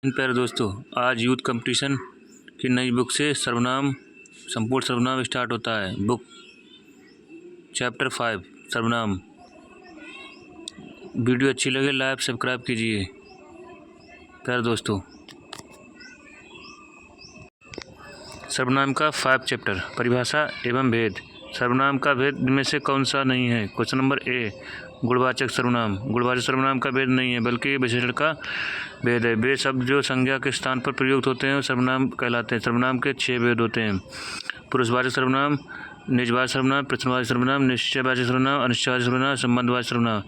प्यारे दोस्तों, आज यूथ कंपटीशन की नई बुक से सर्वनाम संपूर्ण सर्वनाम स्टार्ट होता है। बुक चैप्टर 5 सर्वनाम। वीडियो अच्छी लगे लाइक सब्सक्राइब कीजिए। प्यारे दोस्तों, सर्वनाम का 5 चैप्टर। परिभाषा एवं भेद। सर्वनाम का भेद इनमें से कौन सा नहीं है? क्वेश्चन नंबर ए, गुणवाचक सर्वनाम। गुणवाचक सर्वनाम का भेद नहीं है, बल्कि ये विशेषण का भेद है। वे शब्द जो संज्ञा के स्थान पर प्रयुक्त होते हैं सर्वनाम कहलाते हैं। सर्वनाम के 6 भेद होते हैं: पुरुषवाचक सर्वनाम, निजवाचक सर्वनाम, प्रश्नवाचक सर्वनाम, निश्चयवाचक सर्वनाम, अनिश्चयवाचक सर्वनाम, संबंधवाचक सर्वनाम।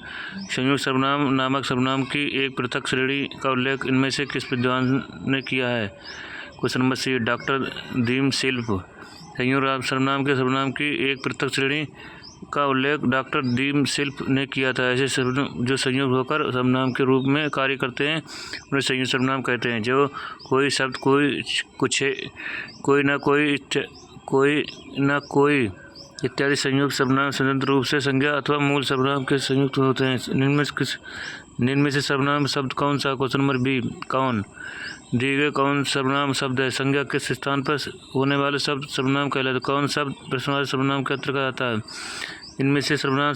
संयुक्त सर्वनाम नामक सर्वनाम की एक पृथक श्रेणी का उल्लेख इनमें से किस विद्वान ने किया है? क्वेश्चन नंबर सी, डॉक्टर दीम शिल्प। संयुक्त सर्वनाम के सर्वनाम की एक पृथक श्रेणी का उल्लेख डॉक्टर दीम शिल्प ने किया था। ऐसे सर्वनाम जो संयुक्त होकर सर्वनाम के रूप में कार्य करते हैं उन्हें संयुक्त सर्वनाम कहते हैं। जो कोई शब्द कोई न कोई इत्यादि संयुक्त सर्वनाम स्वतंत्र रूप से संज्ञा अथवा मूल सर्वनाम के संयुक्त होते हैं। निम्न में से सर्वनाम शब्द कौन सा? क्वेश्चन नंबर बी, कौन। दिए गए कौन सर्वनाम शब्द है? संज्ञा के स्थान पर होने वाले शब्द सर्वनाम कहलाते। कौन शब्द प्रश्नवाचक सर्वनाम के अंतर्गत आता है? इनमें से सर्वनाम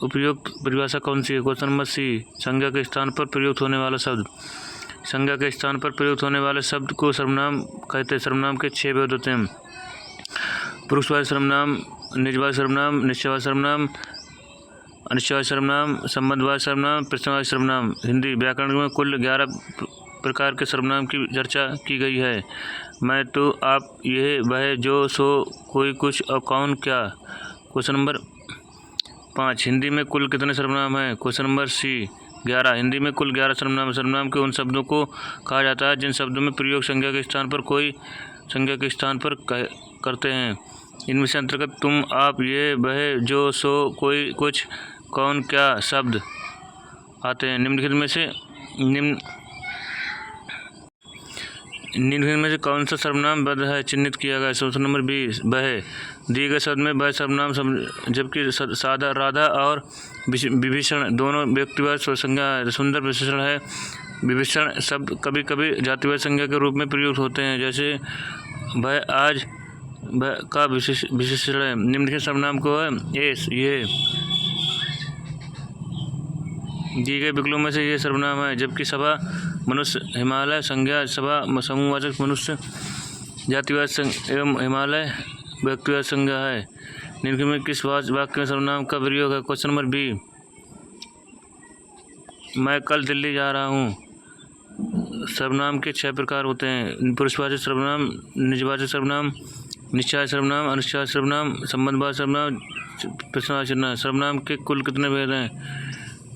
उपयुक्त परिभाषा कौन सी है? क्वेश्चन नंबर सी, संज्ञा के स्थान पर प्रयुक्त होने वाला शब्द। संज्ञा के स्थान पर प्रयुक्त होने वाले शब्द को सर्वनाम कहते हैं। सर्वनाम के 6 भेद होते हैं: पुरुषवाचक सर्वनाम, निजवाचक सर्वनाम, निश्चयवाचक सर्वनाम, अनिश्चयवाचक सर्वनाम, संबंधवाचक सर्वनाम, प्रश्नवाचक सर्वनाम। हिंदी व्याकरण में कुल 11 प्रकार के सर्वनाम की चर्चा की गई है। मैं, तू, आप, यह, वह, जो, सो, कोई, कुछ और कौन, क्या। क्वेश्चन नंबर 5, हिंदी में कुल कितने सर्वनाम हैं? Question number C, 11। हिंदी में कुल 11 सर्वनाम। सर्वनाम के उन शब्दों को कहा जाता है जिन शब्दों में प्रयोग संज्ञा के स्थान पर कोई संज्ञा के स्थान पर करते हैं। इनमें से अंतर्गत तुम, आप, ये, वह, जो, सो, कोई, कुछ, कौन, क्या शब्द आते हैं। निम्नलिखित में से कौन सा सर्वनाम वैध है? चिन्हित किया गया। क्वेश्चन नंबर 20, वह। दिए गए शब्द में वह सर्वनाम जबकि सादा, राधा और विभीषण दोनों व्यक्तिवाचक संज्ञा है। सुंदर विशेषण है। विभीषण शब्द कभी कभी जातिवाचक संज्ञा के रूप में प्रयुक्त होते हैं, जैसे वह आज वह का विशेषण है। निम्नलिखित सर्वनाम को है एस, ये। दिए गए विकल्पों में से ये सर्वनाम है। जबकि सभा, मनुष्य, हिमालय संज्ञा सभा समूहवाचक, मनुष्य जातिवाचक एवं हिमालय व्यक्तिवाचक संज्ञा है। निम्नलिखित में किस वाक्य में सर्वनाम का प्रयोग है? क्वेश्चन नंबर बी, मैं कल दिल्ली जा रहा हूँ। सर्वनाम के 6 प्रकार होते हैं: पुरुषवाचक सर्वनाम, निजवाचक सर्वनाम, निश्चयवाचक सर्वनाम, अनिश्चयवाचक सर्वनाम, संबंधवाचक सर्वनाम, प्रश्नवाचक सर्वनाम। सर्वनाम के कुल कितने भेद हैं?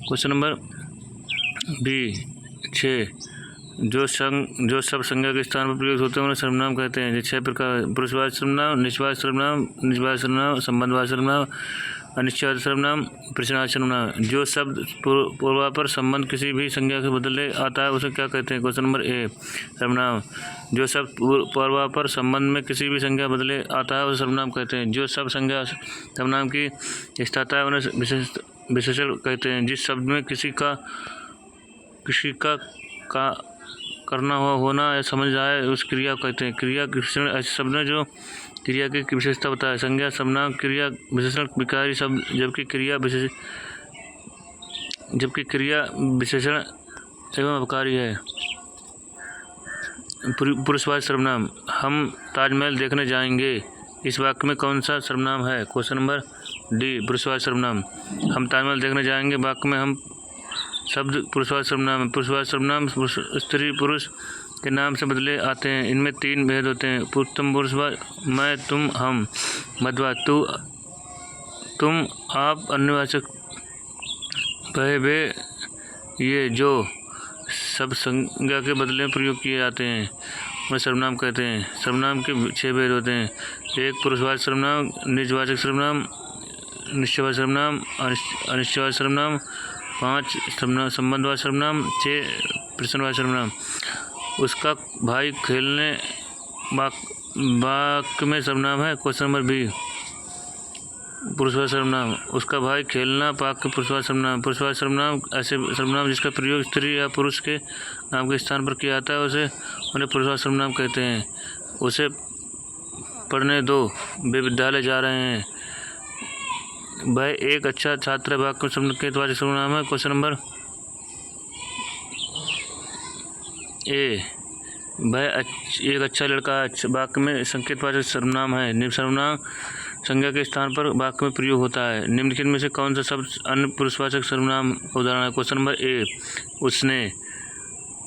Question number B, 6। जो सब संज्ञा के स्थान पर प्रयुक्त होते हैं उन्हें सर्वनाम कहते हैं। 6 प्रकार: पुरुषवाचक सर्वनाम, निश्चयवाचक सर्वनाम, निजवाचक सर्वनाम, संबंधवाचक सर्वनाम, अनिश्चयवाचक सर्वनाम, प्रश्नवाचक सर्वनाम। जो शब्द पूर्वापर संबंध किसी भी संज्ञा के बदले आता है उसे क्या कहते हैं? क्वेश्चन नंबर ए, सर्वनाम। जो शब्द पूर्वापर संबंध में किसी भी संज्ञा बदले आता है उसे सर्वनाम कहते हैं। जो सब संज्ञा सर्वनाम की स्थाता है उन्हें विशेषण कहते हैं। जिस शब्द में किसी का करना होना या समझ आए उस क्रिया कहते हैं। क्रिया विशेषण ऐसे शब्द हैं जो क्रिया की विशेषता बताए। संज्ञा सर्वनाम क्रिया विशेषण विकारी शब्द, जबकि क्रिया विशेषण एवं अपकारी है। पुरुषवाचक सर्वनाम, हम ताजमहल देखने जाएंगे। इस वाक्य में कौन सा सर्वनाम है? क्वेश्चन नंबर डी, पुरुषवाचक सर्वनाम। हम ताजमहल देखने जाएंगे वाक्य में हम शब्द पुरुषवाचक सर्वनाम है। पुरुषवाचक सर्वनाम स्त्री पुरुष के नाम से बदले आते हैं। इनमें 3 भेद होते हैं: उत्तम पुरुषवाचक, मैं, तुम, हम। मध्यवाचक, तू, तुम, आप। अन्यवाचक, वह, वे, ये, जो सब संज्ञा के बदले में प्रयोग किए जाते हैं उन्हें सर्वनाम कहते हैं। सर्वनाम के 6 भेद होते हैं: 1 पुरुषवाचक सर्वनाम, निजवाचक सर्वनाम, निश्चयवाचक सर्वनाम, अनिश्चयवाचक सर्वनाम, 5 संबंधवाचक सर्वनाम, 6 प्रश्नवाचक सर्वनाम। उसका भाई खेलने वाक्य में सर्वनाम है। क्वेश्चन नंबर बी, पुरुषवाचक सर्वनाम। उसका भाई खेलना पाक के पुरुषवाचक सर्वनाम। पुरुषवाचक सर्वनाम ऐसे सर्वनाम जिसका प्रयोग स्त्री या पुरुष के नाम के स्थान पर किया जाता है उन्हें पुरुषवाचक सर्वनाम कहते हैं। उसे पढ़ने दो, वे विद्यालय जा रहे हैं। वह एक अच्छा छात्र है, वाक्य में संकेतवाचक सर्वनाम है। Question number A. वह एक अच्छा लड़का है, वाक्य में संकेतवाचक सर्वनाम है। निम्न सर्वनाम संज्ञा के स्थान पर वाक्य में प्रयोग होता है। निम्नलिखित में से कौन सा शब्द अन्य पुरुषवाचक सर्वनाम का उदाहरण है? Question number A. उसने।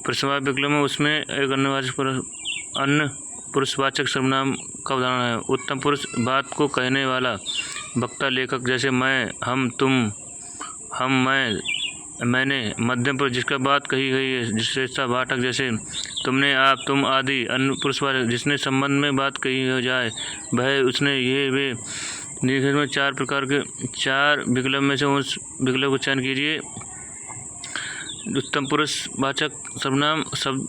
प्रश्नवाचक विकल्प में उसमें एक अन्य पुरुषवाचक सर्वनाम का उदाहरण है। उत्तम पुरुष बात को कहने वाला, वक्ता लेखक, जैसे मैं, हम, तुम, हम, मैंने। मध्यम पुरुष जिसका बात कही गई है, विशेषता वाचक, जैसे तुमने, आप, तुम आदि। अन्य पुरुषवाचक जिसने संबंध में बात कही हो जाए, वह, उसने, ये, वे। निम्नलिखित में चार विकल्प में से उस विकल्प को चयन कीजिए। उत्तम पुरुषवाचक सर्वनाम शब्द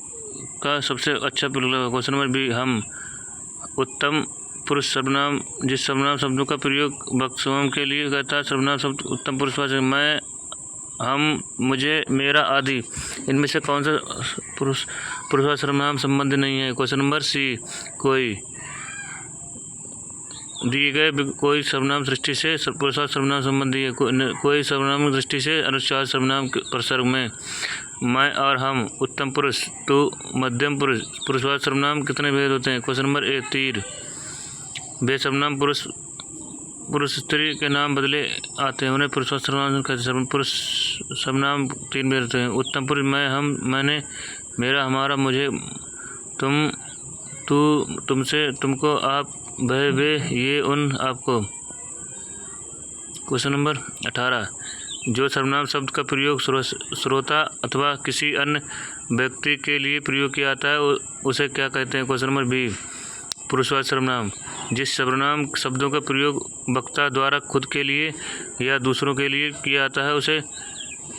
का सबसे अच्छा विकल्प है। क्वेश्चन नंबर बी, हम। उत्तम पुरुष सर्वनाम जिस सर्वनाम शब्दों का प्रयोग वक्तव्यों के लिए करता है, सर्वनाम शब्द उत्तम पुरुषवाचक। मैं, हम, मुझे, मेरा आदि। इनमें से कौन सा पुरुषवाचक सर्वनाम संबंध नहीं है? क्वेश्चन नंबर सी, कोई। दिए गए कोई सर्वनाम दृष्टि से पुरुषवाचक सर्वनाम संबंधी है। कोई सर्वनाम दृष्टि से अनुस्वार सर्वनाम प्रसर्ग में मैं और हम। उत्तम पुरुष, तू, मध्यम पुरुष। पुरुषवाचक सर्वनाम कितने भेद होते हैं? Question number A, 3। वे सर्वनाम पुरुष स्त्री के नाम बदले आते हैं, उन्हें पुरुषवाचक सर्वनाम कहते हैं। पुरुष सर्वनाम 3 भेद होते हैं। उत्तम पुरुष मैं, हम, मैंने, मेरा, हमारा, मुझे, तुम, तू, तुमसे, तुमको, आप, वह, वे, ये, उन, आपको। Question number 18। जो सर्वनाम शब्द का प्रयोग श्रोता अथवा किसी अन्य व्यक्ति के लिए प्रयोग किया जाता है उसे क्या कहते हैं? क्वेश्चन नंबर बी, पुरुषवाचक सर्वनाम। जिस सर्वनाम शब्दों का प्रयोग वक्ता द्वारा खुद के लिए या दूसरों के लिए किया जाता है उसे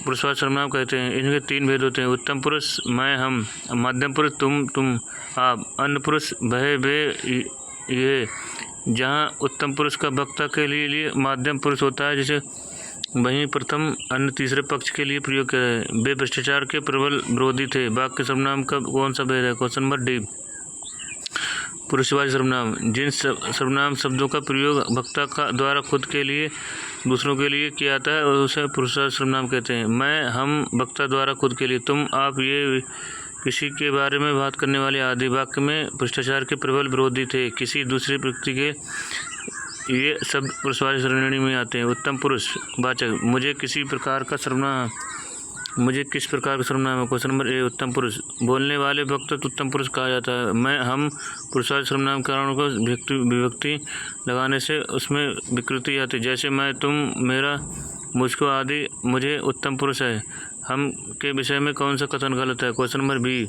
पुरुषवाचक सर्वनाम कहते हैं। इनके 3 भेद होते हैं। उत्तम पुरुष मैं, हम। मध्यम पुरुष तुम, आप। अन्य पुरुष वह, वे, ये। जहाँ उत्तम पुरुष का वक्ता के लिए मध्यम पुरुष होता है, जिसे वहीं प्रथम अन्य तीसरे पक्ष के लिए प्रयोग किया है। वे भ्रष्टाचार के प्रबल विरोधी थे। वाक्य सर्वनाम का कौन सा भेद है? क्वेश्चन नंबर डी, पुरुषवाचक सर्वनाम। जिन सर्वनाम शब्दों का प्रयोग वक्ता का द्वारा खुद के लिए दूसरों के लिए किया जाता है उसे पुरुषवाचक सर्वनाम कहते हैं। मैं, हम, वक्ता द्वारा खुद के लिए। तुम, आप, ये, किसी के बारे में बात करने वाले आदि। वाक्य में भ्रष्टाचार के प्रबल विरोधी थे। किसी दूसरे व्यक्ति के, ये सब पुरुषवाचक श्रेणी में आते हैं। उत्तम पुरुषवाचक। मुझे किस प्रकार का सर्वनाम है? क्वेश्चन नंबर ए, उत्तम पुरुष। बोलने वाले वक्त उत्तम पुरुष कहा जाता है। मैं, हम, पुरुषवाचक सर्वनाम कारणों को विभक्ति लगाने से उसमें विकृति आती है, जैसे मैं, तुम, मेरा, मुझको आदि। मुझे उत्तम पुरुष है। हम के विषय में कौन सा कथन गलत है? क्वेश्चन नंबर बी,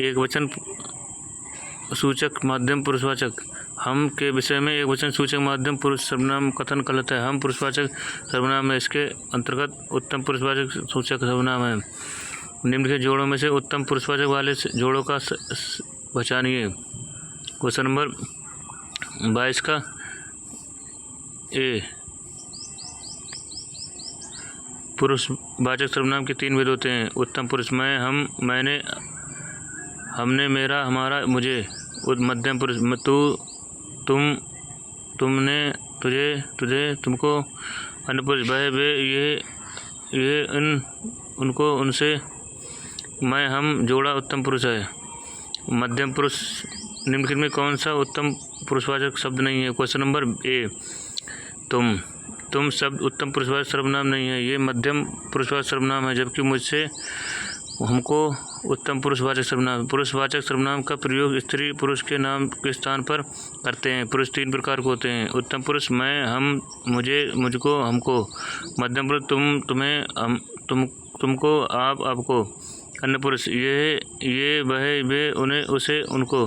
एक वचन सूचक मध्यम पुरुषवाचक। हम के विषय में एक वचन सूचक मध्यम पुरुष सर्वनाम कथन गलत है। हम पुरुषवाचक सर्वनाम है, इसके अंतर्गत उत्तम पुरुषवाचक सूचक सर्वनाम है। निम्नलिखित जोड़ों में से उत्तम पुरुषवाचक वाले जोड़ों का पहचानिए। क्वेश्चन नंबर 22 का ए, पुरुषवाचक सर्वनाम के 3 भेद होते हैं। उत्तम पुरुष मैं, हम, मैंने, हमने, मेरा, हमारा, मुझे। मध्यम पुरुष तू, तुम, तुमने, तुझे, तुझे, तुमको। अन्य पुरुष वह, वे, ये, उनको, उनसे। मैं, हम जोड़ा उत्तम पुरुष है। मध्यम पुरुष। निम्नलिखित में कौन सा उत्तम पुरुषवाचक शब्द नहीं है? क्वेश्चन नंबर ए, तुम शब्द उत्तम पुरुषवाचक सर्वनाम नहीं है, ये मध्यम पुरुषवाचक सर्वनाम है। जबकि मुझसे, हमको उत्तम पुरुषवाचक सर्वनाम। पुरुषवाचक सर्वनाम का प्रयोग स्त्री पुरुष के नाम के स्थान पर करते हैं। पुरुष 3 प्रकार के होते हैं। उत्तम पुरुष मैं, हम, मुझे, मुझको, हमको। मध्यम पुरुष तुम, तुम्हें, हम, तुमको, आप, आपको। अन्य पुरुष ये, वह, वे, उन्हें, उसे, उनको।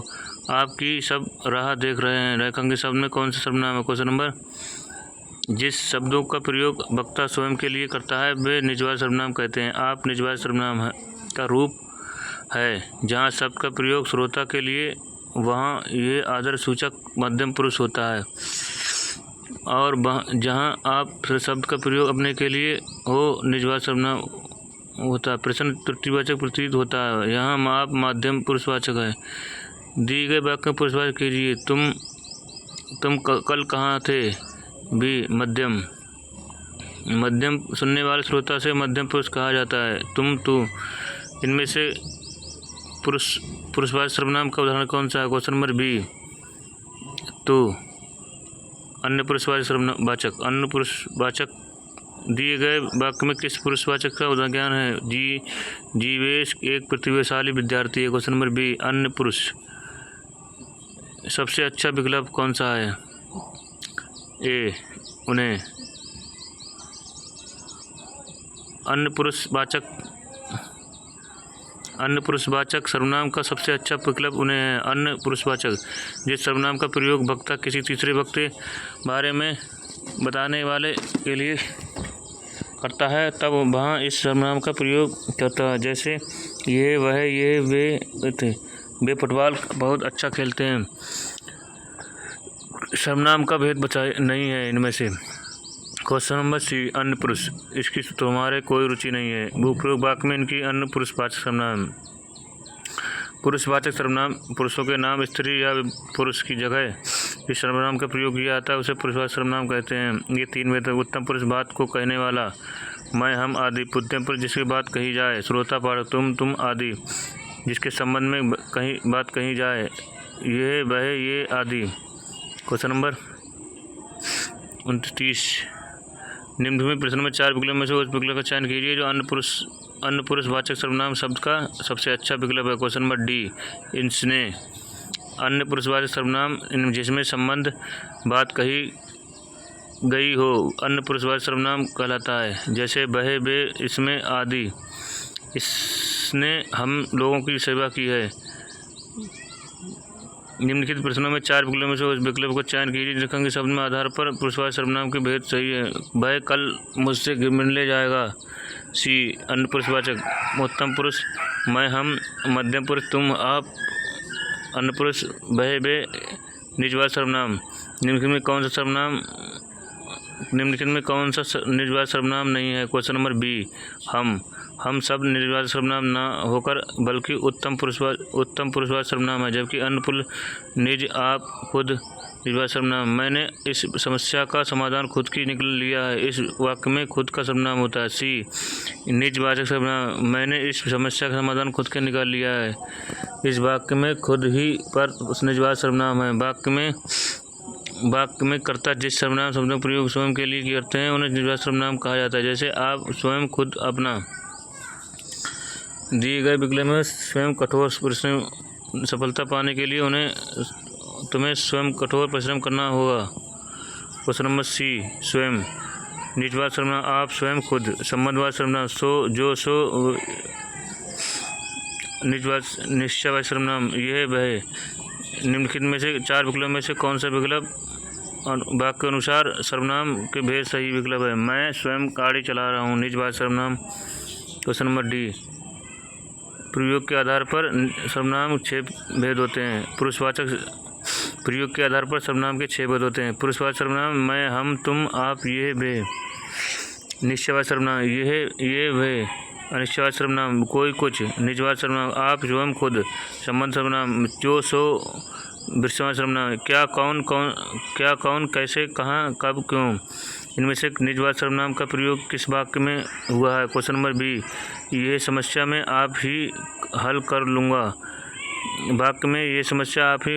आपकी सब राह देख रहे हैं। रेखांकित शब्द में कौन सा सर्वनाम है? क्वेश्चन नंबर, जिस शब्दों का प्रयोग वक्ता स्वयं के लिए करता है वे निजवाचक सर्वनाम कहते हैं। आप निजवाचक सर्वनाम का रूप है। जहाँ शब्द का प्रयोग श्रोता के लिए वहाँ ये आदर सूचक मध्यम पुरुष होता है। और जहाँ आप शब्द का प्रयोग अपने के लिए हो निजवाचक सर्वनाम होता है। प्रश्न त्रुटिवाचक प्रतीत होता है। यहाँ आप माध्यम पुरुषवाचक है। दिए गए वाक्य में पुरुषवाचक कीजिए। तुम कल कहाँ थे? बी मध्यम। मध्यम सुनने वाले श्रोता से मध्यम पुरुष कहा जाता है। तुम, तू। इनमें से पुरुषवाचक सर्वनाम का उदाहरण कौन सा है? क्वेश्चन नंबर बी तू। अन्य पुरुषवाचक सर्वनामवाचक। अन्य पुरुषवाचक दिए गए वाक्य में किस पुरुषवाचक का उदाहरण है? जीवेश एक प्रतिभाशाली विद्यार्थी है। क्वेश्चन नंबर बी अन्य पुरुष। सबसे अच्छा विकल्प कौन सा है? ए उन्हें। अन्य पुरुषवाचक सर्वनाम का सबसे अच्छा विकल्प उन्हें है। अन्य पुरुषवाचक जिस सर्वनाम का प्रयोग वक्ता किसी तीसरे वक्ता बारे में बताने वाले के लिए करता है तब वहाँ इस सर्वनाम का प्रयोग करता है। जैसे ये, वह, ये, वे फुटबॉल बहुत अच्छा खेलते हैं। सर्वनाम का भेद बचा नहीं है इनमें से। क्वेश्चन नंबर सी अन्य पुरुष। इसकी तुम्हारे कोई रुचि नहीं है। उपरोक्त वाक्य में इनकी अन्य पुरुषवाचक सर्वनाम। पुरुषवाचक सर्वनाम पुरुषों के नाम स्त्री या पुरुष की जगह जिस सर्वनाम का प्रयोग किया जाता है उसे पुरुषवाचक सर्वनाम कहते हैं। ये तीन भेद। उत्तम पुरुष बात को कहने वाला, मैं, हम आदि। मध्यम पुरुष जिसकी बात कही जाए, श्रोता, पाठक, तुम आदि। जिसके संबंध में बात कही जाए, यह, वह, ये आदि। Question number 29। निम्नलिखित प्रश्न में 4 विकल्प में से उस विकल्प का चयन कीजिए जो अन्य पुरुषवाचक सर्वनाम शब्द का सबसे अच्छा विकल्प है। क्वेश्चन नंबर डी इसने। अन्य पुरुषवाचक सर्वनाम जिसमें संबंध बात कही गई हो अन्य पुरुषवाचक सर्वनाम कहलाता है। जैसे वह, वे, इसमें आदि। इसने हम लोगों की सेवा की है। निम्नलिखित प्रश्नों में 4 विकल्पों में से उस विकल्प को चयन कीजिए जिसके शब्द में आधार पर पुरुषवाचक सर्वनाम के भेद सही है। वह कल मुझसे मिलने जाएगा। सी अन्य पुरुषवाचक। उत्तम पुरुष, मैं, हम। मध्यम पुरुष, तुम, आप। अन्य पुरुष, वह, वे, निजवाचक सर्वनाम। निम्नलिखित में कौन सा निजवाचक सर्वनाम नहीं है? क्वेश्चन नंबर बी हम सब निजवाचक सर्वनाम न होकर बल्कि उत्तम पुरुषवाचक सर्वनाम है। जबकि अन्य पुरुष, निज, आप, खुद निजवाचक सर्वनाम। मैंने इस समस्या का समाधान खुद की निकाल लिया है। इस वाक्य में खुद का सर्वनाम होता है। सी निजवाचक सर्वनाम। मैंने इस समस्या का समाधान खुद के निकाल लिया है। इस वाक्य में खुद ही पर निजवाचक सर्वनाम है। वाक्य में कर्ता जिस सर्वनाम शब्दों का प्रयोग स्वयं के लिए करते हैं उन्हें निजवाचक सर्वनाम कहा जाता है। जैसे आप, स्वयं, खुद, अपना। दिए गए विकल्प में स्वयं कठोर परिश्रम सफलता पाने के लिए तुम्हें स्वयं कठोर परिश्रम करना होगा। क्वेश्चन नंबर सी स्वयं। निजवाचक सर्वनाम आप, स्वयं, खुद। संबंधवाचक सर्वनाम सो, जो, सो। निश्चयवाचक सर्वनाम यह, वह। निम्नलिखित में से 4 विकल्पों में से कौन सा विकल्प वाक्य के अनुसार सर्वनाम के भेद सही विकल्प है? मैं स्वयं गाड़ी चला रहा हूँ। निजवाचक सर्वनाम। क्वेश्चन नंबर डी प्रयोग के आधार पर सर्वनाम 6 भेद होते हैं। प्रयोग के आधार पर सर्वनाम के 6 भेद होते हैं। पुरुषवाचक सर्वनाम मैं, हम, तुम, आप, ये, वे। निश्चयवाचक सर्वनाम ये, वे। अनिश्चयवाचक सर्वनाम कोई, कुछ। निजवाचक सर्वनाम आप, स्वयं, खुद। संबंध सर्वनाम जो, सो। विषयवाचक सर्वनाम क्या, कौन, कैसे, कहाँ, कब, क्यों। इनमें से निजवाचक सर्वनाम का प्रयोग किस वाक्य में हुआ है? क्वेश्चन नंबर बी यह समस्या मैं आप ही हल कर लूँगा। वाक्य में ये समस्या आप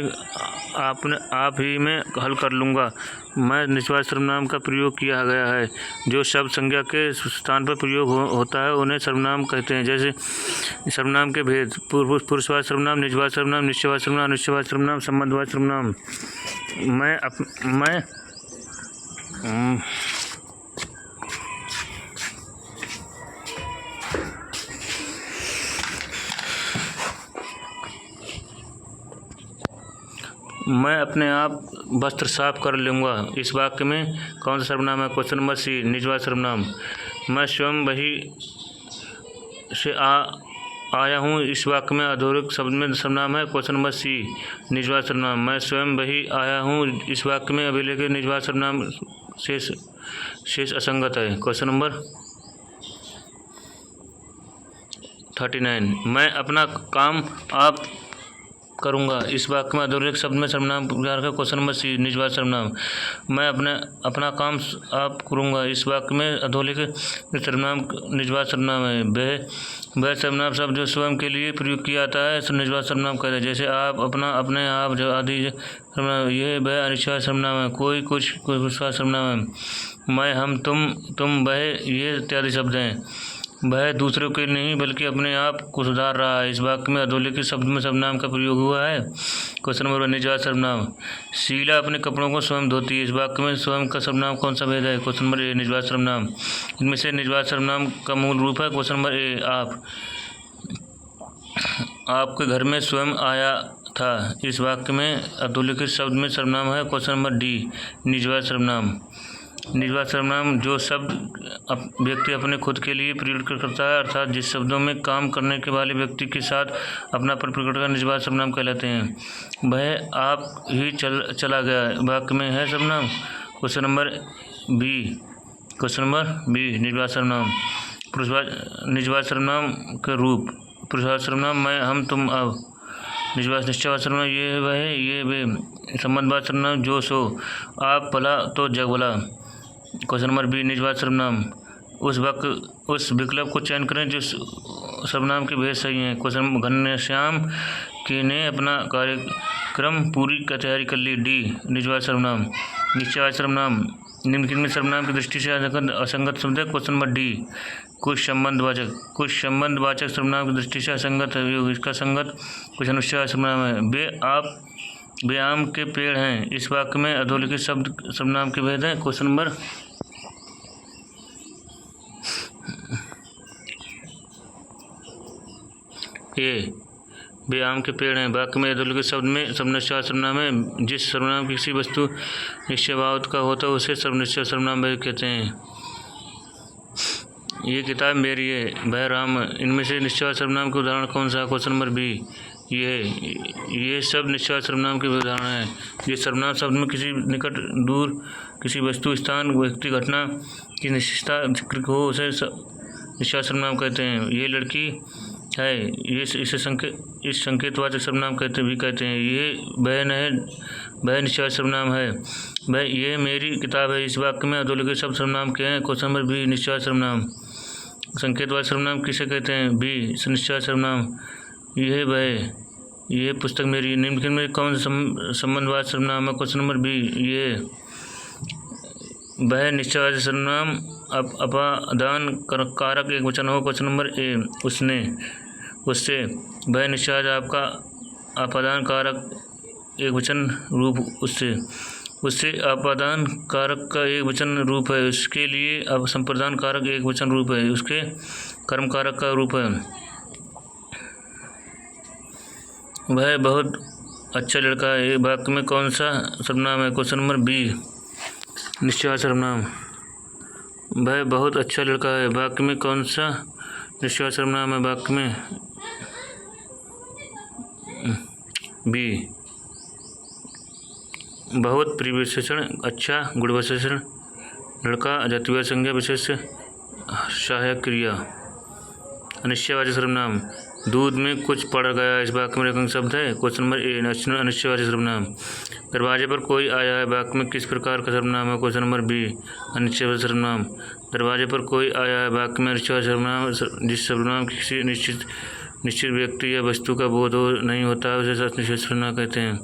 ही में हल कर लूँगा मैं निजवाचक सर्वनाम का प्रयोग किया गया है। जो शब्द संज्ञा के स्थान पर प्रयोग होता है उन्हें सर्वनाम कहते हैं। जैसे सर्वनाम के भेद पुरुषवाचक सर्वनाम, निजवाचक सर्वनाम, निश्चयवाचक सर्वनाम, अनिश्चयवाचक सर्वनाम, संबंधवाचक सर्वनाम। मैं अपने आप वस्त्र साफ कर लूँगा। इस वाक्य में कौन सा सर्वनाम है? क्वेश्चन नंबर सी निजवाचक सर्वनाम। मैं स्वयं वही से आया हूँ। इस वाक्य में अधोरेखित शब्द में सर्वनाम है। क्वेश्चन नंबर सी निजवाचक सर्वनाम। मैं स्वयं वही आया हूँ। इस वाक्य में अभिलेख निजवाचक सर्वनाम शेष असंगत है। क्वेश्चन नंबर 39, मैं अपना काम आप करूँगा। इस वाक्य में अधोरेखित शब्द में सर्वनाम प्रकार का। क्वेश्चन नंबर सी, निजवाचक सर्वनाम। मैं अपना काम आप करूँगा। इस वाक्य में अधोरेखित सर्वनाम निजवाचक सर्वनाम है। वह सर्वनाम शब्द जो स्वयं के लिए प्रयोग किया जाता है तो निजवाचक सर्वनाम कहते हैं। जैसे आप, अपना, अपने, आप जो आदि सर्वनाम। यह वह अनिश्चयवाचक सर्वनाम है। कोई, कुछ, कोई पुरुषवाचक सर्वनाम है। मैं, हम, तुम, वह, ये इत्यादि शब्द हैं। वह दूसरों के नहीं बल्कि अपने आप को सुधार रहा है। इस वाक्य में अधोरेखित शब्द में सर्वनाम का प्रयोग हुआ है। क्वेश्चन नंबर 1, निजवाचक सर्वनाम। शीला अपने कपड़ों को स्वयं धोती है। इस वाक्य में स्वयं का सर्वनाम कौन सा भेद है? क्वेश्चन नंबर ए, निजवाचक सर्वनाम। इनमें से निजवाचक सर्वनाम का मूल रूप है। क्वेश्चन नंबर ए, आप। आपके घर में स्वयं आया था। इस वाक्य में अधोरेखित शब्द में सर्वनाम है। क्वेश्चन नंबर डी, निजवाचक सर्वनाम। निजवाचक सर्वनाम जो शब्द व्यक्ति अपने खुद के लिए प्रयोग करता है, अर्थात जिस शब्दों में काम करने के वाले व्यक्ति के साथ अपनापन प्रकट कर निजवाचक सर्वनाम कहलाते हैं। वह आप ही चला गया वाक्य में है सर्वनाम। क्वेश्चन नंबर बी, निजवाचक सर्वनाम। निजवाचक सर्वनाम के रूप। पुरुषवाचक सर्वनाम मैं, हम, तुम, अब। निश्चयवाचक सर्वनाम ये वह, ये वे। संबंधवाचक सर्वनाम जो, सो। आप भला तो जग भला। क्वेश्चन नंबर बी, निजवाचक सर्वनाम। उस विकल्प को चयन करें जो सर्वनाम के भेद सही हैं। क्वेश्चन, घनश्याम ने अपना कार्यक्रम पूरी तैयारी कर ली। डी, निजवाचक सर्वनाम। निश्चयवाचक सर्वनाम। निम्नलिखित में सर्वनाम की दृष्टि से असंगत शब्द है। क्वेश्चन नंबर डी, कुछ संबंधवाचक सर्वनाम की दृष्टि से असंगत है। इसका संगत कुछ अनिश्चयवाचक सर्वनाम है। वे आम के पेड़ हैं। इस वाक्य में अधोरेखित शब्द सर्वनाम के भेद हैं। क्वेश्चन नंबर ए, वे आम के पेड़ हैं। वाक्य में अधोरेखित शब्द में सर्वनिश्चयवाचक सर्वनाम है। जिस सर्वनाम किसी वस्तु निश्चयभाव का होता है उसे सर्वनिश्चयवाचक सर्वनाम कहते हैं। ये किताब मेरी है, वह राम। इनमें से निश्चयवाचक सर्वनाम के उदाहरण कौन सा? क्वेश्चन नंबर बी, ये सब निश्चयवाचक सर्वनाम के उदाहरण हैं। ये सर्वनाम शब्द में किसी निकट, दूर, किसी वस्तु, स्थान, व्यक्ति, घटना की निश्चितता हो उसे निश्चयवाचक सर्वनाम कहते हैं। ये लड़की है, इसे संकेतवाचक सर्वनाम कहते हैं। ये बहन है, वह निश्चयवाचक सर्वनाम है। ये मेरी किताब है। इस वाक्य में अधोरेखित शब्द सर्वनाम के हैं। क्वेश्चन नंबर बी, निश्चयवाचक सर्वनाम। संकेतवाचक सर्वनाम किसे कहते हैं? बी, निश्चयवाचक सर्वनाम। यह वह, यह पुस्तक मेरी। निम्नलिखित में कौन संबंधवाचक सर्वनाम है? क्वेश्चन नंबर बी, ये वह निश्चयवाचक सर्वनाम। अपादान कारक एक वचन हो। क्वेश्चन नंबर ए, उसने, उससे। वह निश्चयवाचक आपका अपादान कारक एक वचन रूप। उससे अपादान कारक का एक वचन रूप है। उसके लिए अब संप्रदान कारक एक वचन रूप है। उसके कर्म कारक का रूप है। वह बहुत अच्छा लड़का है। वाक्य में कौन सा सर्वनाम है? क्वेश्चन नंबर बी, निश्चयवाचक सर्वनाम। वह बहुत अच्छा लड़का है। वाक्य में कौन सा निश्चयवाचक सर्वनाम है? वाक्य में बी, बहुत प्रिय विशेषण, अच्छा गुण विशेषण, लड़का जातिवाचक संज्ञा विशेष सहायक क्रिया। अनिश्चयवाचक सर्वनाम। दूध में कुछ पड़ गया। इस वाक्य में रेखांकित शब्द है। क्वेश्चन नंबर ए, अनिश्चयवाचक सर्वनाम। दरवाजे पर कोई आया है। वाक्य में किस प्रकार का सर्वनाम है? क्वेश्चन नंबर बी, अनिश्चयवाचक सर्वनाम। दरवाजे पर कोई आया है। वाक्य में अनिश्चयवाचक सर्वनाम। जिस सर्वनाम किसी निश्चित व्यक्ति या वस्तु का बोध नहीं होता है उसे अनिश्चयवाचक सर्वनाम कहते हैं।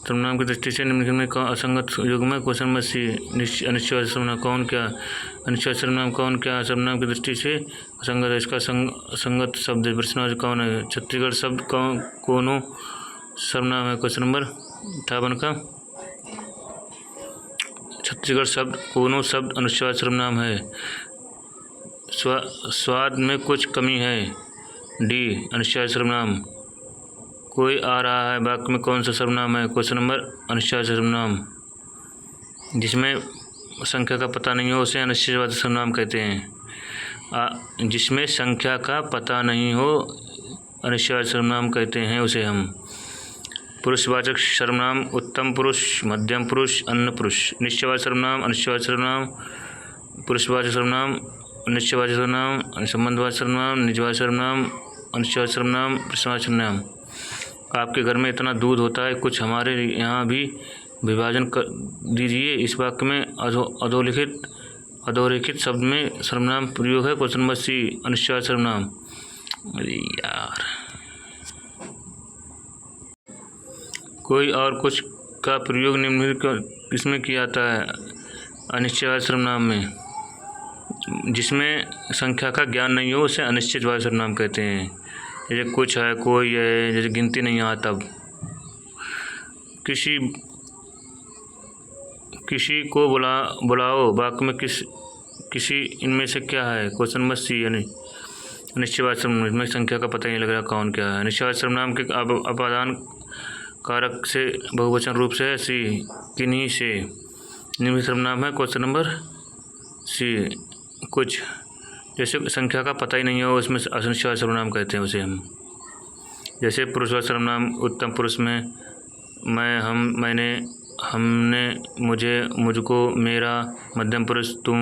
सर्वनाम की दृष्टि से निम्नलिखित में असंगत युग्म है। क्वेश्चन नंबर सी, अनिश्चयवाचक सर्वनाम। कौन क्या? अनिश्चयवाचक सर्वनाम कौन क्या सर्वनाम की दृष्टि से असंगत है। इसका संगत शब्द प्रश्नवाचक कौन है? छत्तीसगढ़ शब्द कोनो सर्वनाम है। क्वेश्चन नंबर 58 का छत्तीसगढ़ शब्द कोनो शब्द अनिश्चयवाचक सर्वनाम है। स्वाद में कुछ कमी है। डी, अनिश्चयवाचक सर्वनाम। कोई आ रहा है। वाक्य में कौन सा सर्वनाम है? क्वेश्चन नंबर अनिश्चयवाचक सर्वनाम। जिसमें संख्या का पता नहीं हो उसे अनिश्चयवाचक सर्वनाम कहते हैं। जिसमें संख्या का पता नहीं हो अनिश्चयवाचक सर्वनाम कहते हैं उसे हम। पुरुषवाचक सर्वनाम उत्तम पुरुष, मध्यम पुरुष, अन्य पुरुष। निश्चयवाचक सर्वनाम, अनिश्चयवाचक सर्वनाम, पुरुषवाचक सर्वनाम, निश्चयवाचक सर्वनाम, संबंधवाचक सर्वनाम, निजवाचक सर्वनाम, अनिश्चयवाचक सर्वनाम, प्रश्नवाचक सर्वनाम। आपके घर में इतना दूध होता है, कुछ हमारे यहाँ भी विभाजन कर दीजिए। इस वाक्य में अधोरेखित शब्द में सर्वनाम प्रयोग है। क्वेश्चन नंबर सी, अनिश्चयवाचक सर्वनाम। अरे यार, कोई और कुछ का प्रयोग निम्नलिखित इसमें किया जाता है अनिश्चयवाचक सर्वनाम में, जिसमें संख्या का ज्ञान नहीं हो उसे अनिश्चितवाचक सर्वनाम कहते हैं। जैसे कुछ है, कोई है, जैसे गिनती नहीं आ तब। किसी को बुलाओ वाक्य में किसी इनमें से क्या है? क्वेश्चन नंबर सी, यानी अनिश्चयवाचक सर्वनाम। इसमें संख्या का पता ही नहीं लग रहा कौन क्या है। अनिश्चयवाचक सर्वनाम के अपादान कारक से बहुवचन रूप से सी, किन्हीं से। निम्न सर्वनाम है क्वेश्चन नंबर सी, कुछ। जैसे संख्या का पता ही नहीं हो उसमें अनिश्चयवाचक सर्वनाम कहते हैं उसे हम। जैसे पुरुषवाचक सर्वनाम उत्तम पुरुष में मैं, हम, मैंने, हमने, मुझे, मुझको, मेरा। मध्यम पुरुष तुम,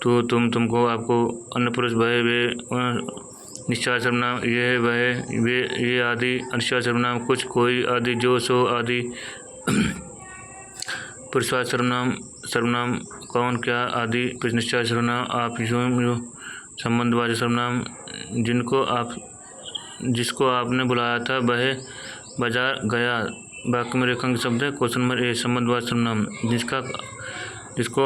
तू, तुम, तुमको, आपको। अन्य पुरुष वह, वे। निश्चयवाचक सर्वनाम यह, वह, वे, ये आदि। अनिश्चयवाचक सर्वनाम कुछ, कोई आदि, जो, सो आदि। पुरुषवाचक सर्वनाम कौन, क्या आदि। निश्चयवाचक सर्वनाम आप, जो। संबंधवाचक सर्वनाम जिसको आपने बुलाया था वह बाजार गया। वाक्य में रेखांकित शब्द है। क्वेश्चन नंबर ए, संबंधवाचक सर्वनाम जिसको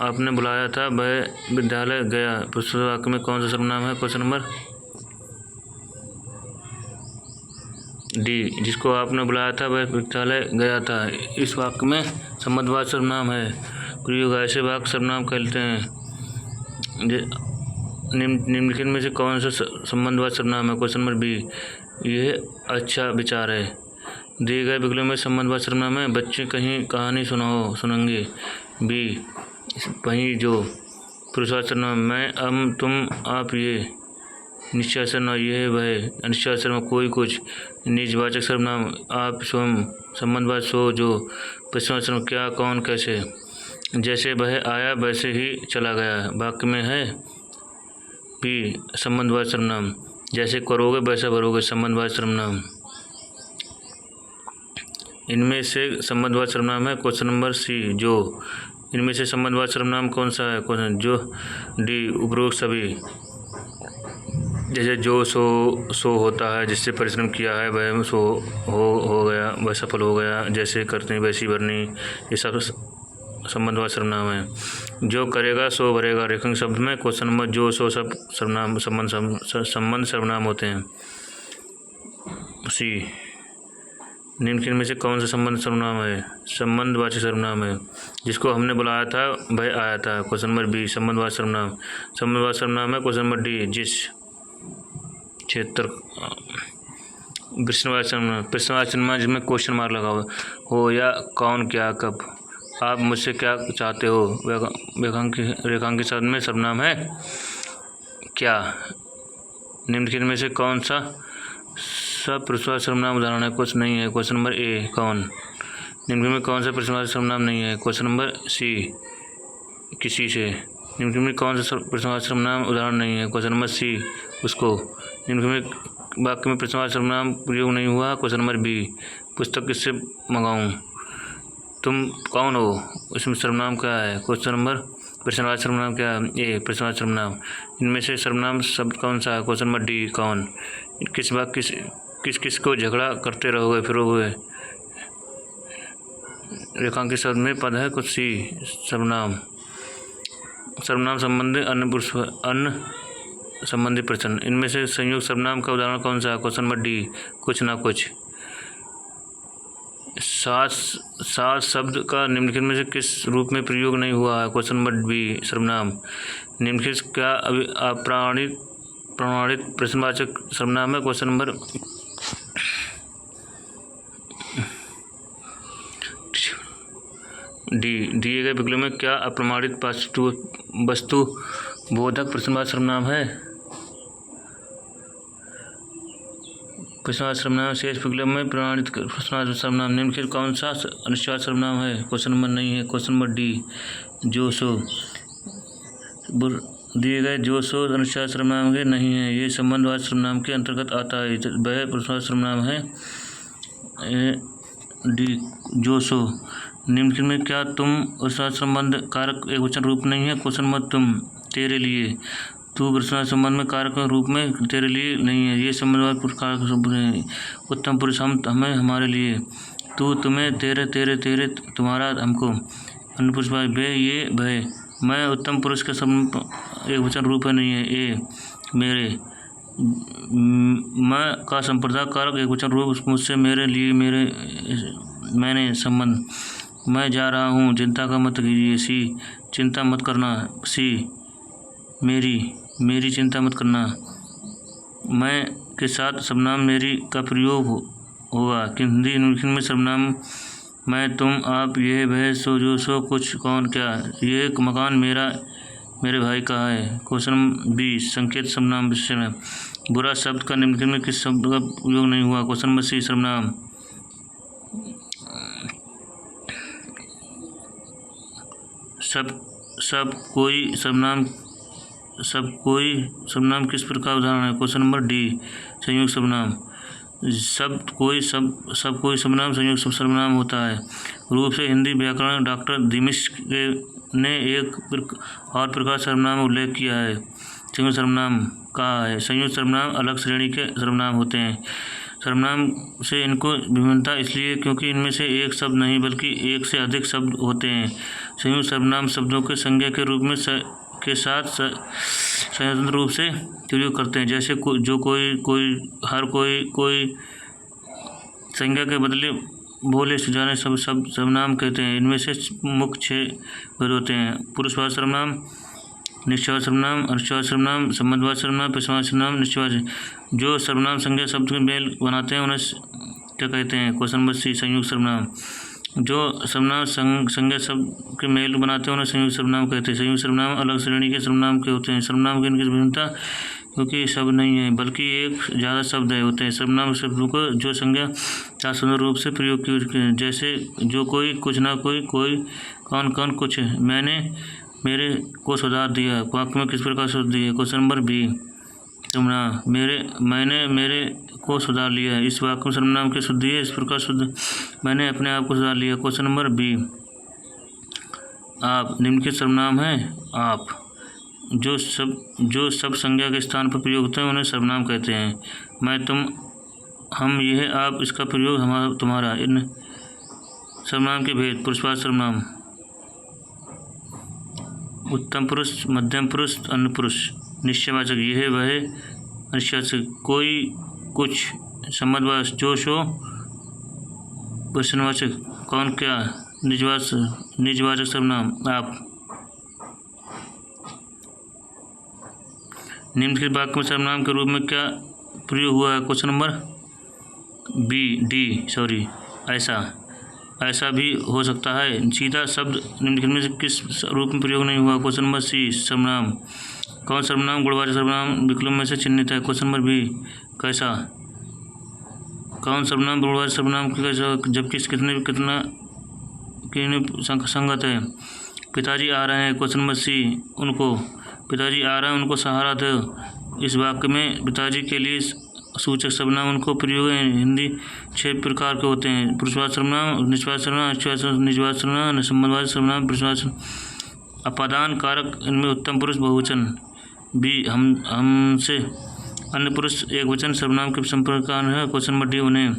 आपने बुलाया था वह विद्यालय गया। प्रस्तुत वाक्य में कौन सा सर्वनाम है? क्वेश्चन नंबर डी, जिसको आपने बुलाया था वह विद्यालय गया था। इस वाक्य में संबंधवाचक सर्वनाम है प्रयोग। ऐसे वाक्य सर्वनाम कहते हैं। निम्नलिखित में से कौन सा संबंधवाचक सर्वनाम है? क्वेश्चन नंबर बी, यह अच्छा विचार है। दिए गए विकल्प में संबंधवाचक सर्वनाम है। बच्चे कहीं कहानी सुनेंगे। बी, वहीं जो। पुरुषवाचक सर्वनाम मैं, हम, तुम, आप, ये। निश्चयवाचक सर्वनाम यह, वह। अनिश्चयवाचक सर्वनाम कोई, कुछ। निजवाचक सर्वनाम आप, स्वयं। संबंधवाचक सो, जो। प्रश्नवाचक सर्वनाम क्या, कौन, कैसे। जैसे वह आया वैसे ही चला गया। वाक्य में है बी, संबंधवाचक सर्वनाम। जैसे करोगे वैसा भरोगे। संबंधवाचक सर्वनाम। इनमें से संबंधवाचक सर्वनाम है। क्वेश्चन नंबर सी, जो। इनमें से संबंधवाचक सर्वनाम कौन सा है? क्वेश्चन जो। डी, उपरोक्त सभी। जैसे जो, सो होता है, जिससे परिश्रम किया है वह सो हो गया, वह सफल हो गया। जैसे करनी वैसी भरनी, ये सब संबंधवाचक सर्वनाम है। जो करेगा सो भरेगा। रेखांकित शब्द में क्वेश्चन नंबर जो, सो सब सर्वनाम संबंध सर्वनाम होते हैं। सी, निम्नलिखित में से कौन सा संबंध सर्वनाम है? संबंधवाचक सर्वनाम है। जिसको हमने बुलाया था वह आया था। क्वेश्चन नंबर बी, संबंधवाचक सर्वनाम। संबंधवाचक सर्वनाम है। क्वेश्चन नंबर डी, जिस, क्षेत्र। प्रश्नवाचक सर्वनाम। प्रश्नवाचक सर्वनाम जिसमें क्वेश्चन मार्क लगा हो या कौन, क्या, कब। आप मुझसे क्या चाहते हो? रेखांकित शब्द में सर्वनाम है क्या। निम्नलिखित में से कौन सा सब प्रश्नवाचक सर्वनाम उदाहरण है? कुछ नहीं है। क्वेश्चन नंबर ए, कौन। निम्नलिखित में कौन सा प्रश्नवाचक सर्वनाम नहीं है? क्वेश्चन नंबर सी, किसी से। निम्नलिखित में कौन सा प्रश्नवाचक सर्वनाम उदाहरण नहीं है? क्वेश्चन नंबर सी, उसको। निम्नलिखित में वाक्य में प्रश्नवाचक सर्वनाम प्रयोग नहीं हुआ। क्वेश्चन नंबर बी, पुस्तक किससे मंगाऊं। तुम कौन हो, इसमें सर्वनाम क्या है? क्वेश्चन नंबर प्रश्नवाचक सर्वनाम क्या है? ए, प्रश्नवाचक सर्वनाम। इनमें से सर्वनाम शब्द कौन सा है? क्वेश्चन नंबर डी, कौन। किस को झगड़ा करते रहोगे फिरोगे। रेखांकित शब्द में पद है कुछ सी, सर्वनाम। सर्वनाम संबंधी अन्य संबंधी प्रश्न। इनमें से संयुक्त सर्वनाम का उदाहरण कौन सा है? क्वेश्चन नंबर डी, कुछ ना कुछ। सात शब्द का निम्नलिखित में से किस रूप में प्रयोग नहीं हुआ है? क्वेश्चन नंबर बी, सर्वनाम। निम्नलिखित क्या प्रमाणित प्रश्नवाचक सर्वनाम है? क्वेश्चन नंबर डी, दिए गए विकल्प में क्या अप्रमाणित वस्तु बोधक प्रश्नवाचक सर्वनाम है? प्रश्नवाचक सर्वनाम शेष विकल्प में प्रमाणित प्रश्नवाचक सर्वनाम निम्नलिखित कौन सा अनिश्चयवाचक सर्वनाम है? क्वेश्चन नंबर नहीं है। क्वेश्चन नंबर डी जो सो। दिए गए जो सो अनिश्चयवाचक सर्वनाम के नहीं है, ये संबंधवाचक सर्वनाम के अंतर्गत आता है। वह प्रश्नवाचक सर्वनाम है डी जो सो। निम्नलिखित में क्या तुम प्रश्नवाचक संबंध कारक एकवचन रूप नहीं है? क्वेश्चन नंबर तुम तेरे लिए। तू प्रश्नवाचक संबंध में कारक रूप में तेरे लिए नहीं है, ये संबंधवाचक कारक रूप नहीं। उत्तम पुरुष हम हमें हमारे लिए। तू तुम्हें तेरे तेरे तेरे तुम्हारा हमको। अन्य पुरुष वे ये भय। मैं उत्तम पुरुष का संबंध एकवचन रूप है नहीं है, ए मेरे। मैं का संप्रदाय कारक एकवचन रूप मुझसे मेरे लिए मेरे मैंने संबंध। मैं जा रहा हूँ, चिंता का मत कीजिए। सी चिंता मत करना। सी मेरी चिंता मत करना। मैं के साथ सर्वनाम मेरी का प्रयोग होगा। हिंदी निम्नलिखित में सर्वनाम मैं तुम आप यह वह सो जो सो कुछ कौन क्या। ये एक मकान मेरे भाई का है। क्वेश्चन बी संकेत सर्वनाम विशेषण है। बुरा शब्द का निम्नलिखित में किस शब्द का उपयोग नहीं हुआ? क्वेश्चन नंबर सी सर्वनाम। सब कोई सर्वनाम किस प्रकार उदाहरण है? क्वेश्चन नंबर डी संयुक्त सर्वनाम। सब कोई सर्वनाम संयुक्त सर्वनाम होता है। रूप से हिंदी व्याकरण डॉक्टर दिमिश ने एक और प्रकार सर्वनाम उल्लेख किया है। संयुक्त सर्वनाम कहा है। संयुक्त सर्वनाम अलग श्रेणी के सर्वनाम होते हैं। सर्वनाम से इनको विभिन्नता इसलिए क्योंकि इनमें से एक शब्द नहीं बल्कि एक से अधिक शब्द होते हैं। संयुक्त सर्वनाम शब्दों के संज्ञा के रूप में के साथ स्वतंत्र रूप से प्रयोग करते हैं। जैसे जो कोई हर कोई संज्ञा के बदले बोले जाने सब सर्वनाम कहते हैं। इनमें से मुख्य 6 भेद होते हैं। पुरुषवाचक सर्वनाम, निश्चयवाचक सर्वनाम, अनिश्चयवाचक सर्वनाम, संबंधवाचक सर्वनाम, प्रश्नवाचक सर्वनाम, निश्चयवाचक। जो सर्वनाम संज्ञा शब्द के मेल बनाते हैं उन्हें क्या कहते हैं? क्वेश्चन नंबर सी संयुक्त सर्वनाम। जो सर्वनाम संज्ञा शब्द के मेल बनाते हैं उन्हें संयुक्त सर्वनाम कहते हैं। संयुक्त सर्वनाम अलग श्रेणी के सर्वनाम के होते हैं। सर्वनाम की इनकी विभिन्नता क्योंकि शब्द नहीं है बल्कि एक ज़्यादा शब्द होते हैं। सर्वनाम शब्दों को जो संज्ञा शास्त्रीय रूप से प्रयोग की हैं, जैसे जो कोई कुछ ना कोई कौन कुछ। मैंने मेरे को सुधार दिया। वाक्य में किस प्रकार सुधार दिया? क्वेश्चन नंबर बी तुमना। मैंने मेरे को सुधार लिया है। इस वाक्य में सर्वनाम की शुद्धि है। इस प्रकार शुद्ध मैंने अपने आप को सुधार लिया। क्वेश्चन नंबर बी आप। निम्नलिखित सर्वनाम है आप। जो सब संज्ञा के स्थान पर प्रयोग होते हैं उन्हें सर्वनाम कहते हैं। मैं तुम हम यह आप इसका प्रयोग हमारा तुम्हारा। इन सर्वनाम के भेद। पुरुषवाचक सर्वनाम उत्तम पुरुष, मध्यम पुरुष, अन्य पुरुष। निश्चयवाचक यह वह। अनिश्चयवाचक कोई कुछ। संबंधवाचक जो सो। प्रश्नवाचक कौन क्या। निजवाचक सर्वनाम आप। निम्नलिखित वाक्य में सर्वनाम के रूप में क्या प्रयोग हुआ है? क्वेश्चन नंबर डी ऐसा भी हो सकता है। सीधा शब्द निम्नलिखित में से किस रूप में प्रयोग नहीं हुआ? क्वेश्चन नंबर सी सर्वनाम। कौन सर्वनाम गुणवाचक सर्वनाम विकल्प में से चिन्हित है? क्वेश्चन नंबर बी कैसा। कौन सर्वनाम गुणवाचक सर्वनाम के कैसा जबकि कितना संगत है? पिताजी आ रहे हैं। क्वेश्चन नंबर सी उनको। पिताजी आ रहे हैं उनको सहारा दो। इस वाक्य में पिताजी के लिए सूचक सर्वनाम उनको प्रयोग हिंदी 6 प्रकार के होते हैं। पुरुषवाचक सर्वनाम, निश्चयवाचक सर्वनाम, निजवाचक सर्वनाम, संबंधवाचक सर्वनाम, प्रश्नवाचक। अपादान कारक इनमें उत्तम पुरुष बहुवचन बी हमसे। अन्य पुरुष एकवचन सर्वनाम के संपर्क है। क्वेश्चन नंबर डी उन्हें।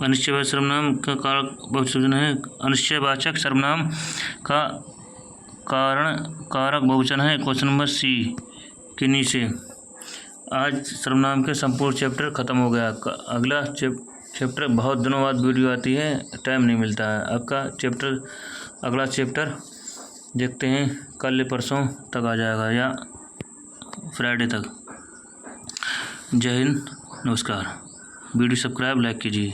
अनिश्चयवाचक सर्वनाम का कारक बहुवचन है। अनिश्चयवाचक सर्वनाम का कारक बहुवचन है। क्वेश्चन नंबर सी किन्हीं से। आज सर्वनाम के संपूर्ण चैप्टर ख़त्म हो गया। अगला चैप्टर बहुत दिनों बाद वीडियो आती है, टाइम नहीं मिलता है। अगला चैप्टर देखते हैं कल परसों तक आ जाएगा या फ्राइडे तक। जय हिंद, नमस्कार। वीडियो सब्सक्राइब लाइक कीजिए।